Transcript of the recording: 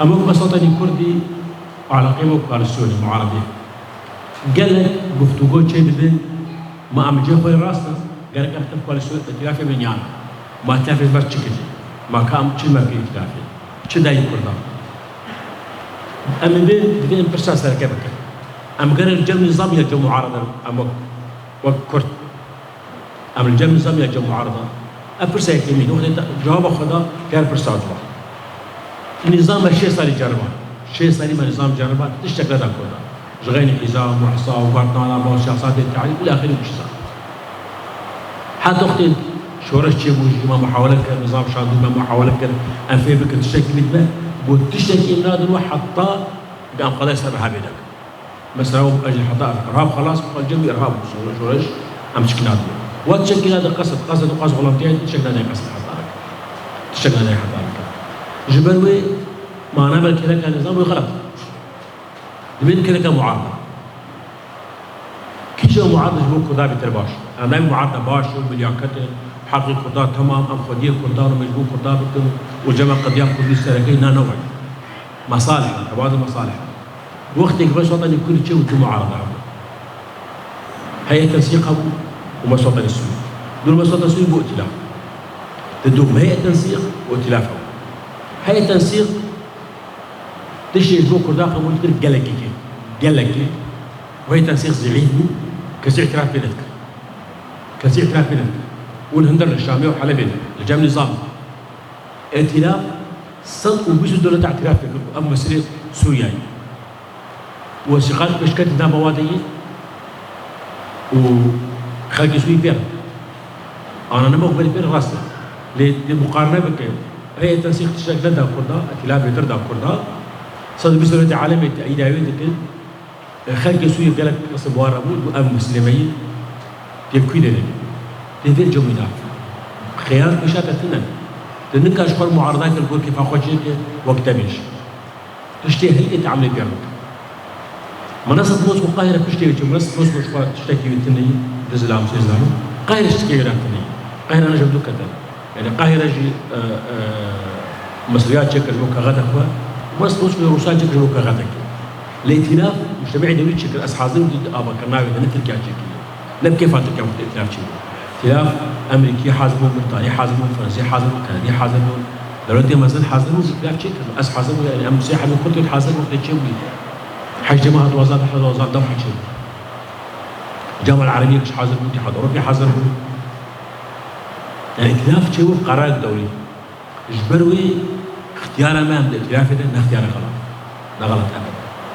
أما ببساطة كردي على قيمة كالسوني معارضة قال لك گفتگو چه ببین ما امجه خوی راسته قال لك أكتب كالسوني اتلافي من يعني ما اتلافي بس چه كده ما كام چه ما في اتلافي چه داي كردان أما بين برساس سركة بك أما قال الجو نظام يجو معارضة أما وكرد أما الجو نظام يجو معارضة أبرسا يكلمين وقت جواب خدا قال برسا جوا النظام الشيء صار يجربه شيء صار ما نظام جربه تشتكل هذا كله جغين حزام وحصا وبرطانة وشخصات التعليم إلى آخره مش صار حتى وقت شورش تشيبوش ما محاولة كان نظام شاندو ما محاولة كان أنفي بك تشتكي بدماء وتشتكي من هذا الواحد حتى قام قضايا سبب هابينك مثلا هو أجل حتى إرهاب خلاص الجميع إرهاب شورش أم تشكي هذا وتشكي هذا قصد غلطيات تشكي هذا قصد حضارك تشكي هذا حضارك جبلوي ما نعمل كذا كان نظام غلط دبين كذا كان معارضة كيش معارضة جبوا كذا بترباش أنا نعمل معارضة باش وبالياقة حقيقة كذا تمام أم خديه كذا ومجبور كذا بكم وجمع قضية كل السرقين نوع مصالح بعض المصالح وقتك بس وطني كل شيء وجو معارضة هي تنسيق ومسوطة السوق دول مسوطة السوق بائتلاف تدوم هي تنسيق وائتلافهم هي تنسيق تشي اسبوع كرداق قبول تقول قلقي وهي تنسيق زعيم كسي اعتراف بينك كسي اعتراف بينك والهندر الشامية وحلبين لجام نظام ائتلاف صدق وبيسوا دولة اعتراف بينك أما مسيرة سوريا وثيقات بشكل نظام موادية وخلق سوري بير أنا نمو قبل بير راسنا لمقارنة بك هي تنسيق تشتغل لدى كردا ائتلاف يدر دا كردا صدق بسورة عالمية إيداوية دكين خلق سوريا قالك قصب وارمود وأم مسلمين تبكي لنا تفير جميلات خيار بشاكة تنن تنك أشخر معارضات الكل كيف أخوشيك وقت بيش تشتي هل تعمل بيرك منصة موسكو قاهرة بشتي منصة موسكو تشتكي بالتنية دزلام سيزلام قاهرة تشتكي بالتنية قاهرة أنا جبدو كتن يعني قاهرة جي مصريات شكل جوكا غدا هو منصة موسكو روسان شكل جوكا غدا الائتلاف مجتمعي دولي شكل أسحازين ضد أبا كرناوي ده نتركي عجيكي لم كيف أتركي وقت الائتلاف شيء ائتلاف أمريكي حازمون بريطاني حازمون فرنسي حازمون كندي حازمون دولتي مثلا حازمون ائتلاف شيء أس حازمون يعني أم مسيحة من كل حازمون وقت شيء حج جماعة وزارة حضر وزارة دم حج الجامعة العربية مش حاضر اتحاد أوروبي حاضر يعني ائتلاف شيء قرار دولي اجبروي اختيار ما من الائتلاف ده اختيار غلط لا غلط أبدا